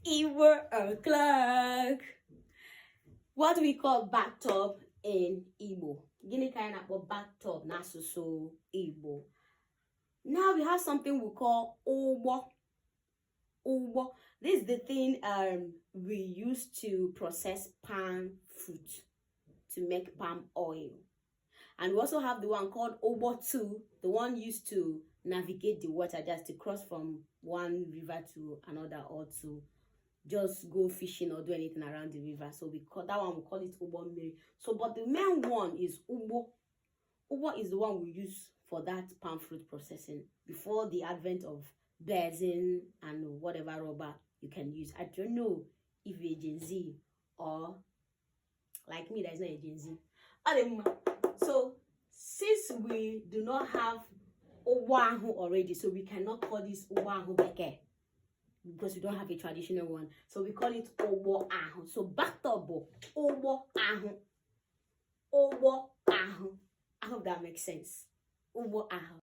Igbo o'clock. What do we call bathtub in Igbo? Gini kind of bathtub na so Igbo. Now we have something we call Obo. Obo. This is the thing we use to process palm fruit to make palm oil. And we also have the one called Obo 2, the one used to navigate the water, just to cross from one river to another, or to just go fishing or do anything around the river. So we call that one, we call it Obo Miri. So but the main one is Ubo. Ubo is the one we use for that palm fruit processing before the advent of basin and whatever rubber you can use. I don't know if you're a Gen Z or like me, that is not a Gen Z. So since we do not have Owahu already, so we cannot call this Owahu Beke because we don't have a traditional one. So we call it Owahu. So bathtub Owahu. Owahu. I hope that makes sense. Owahu.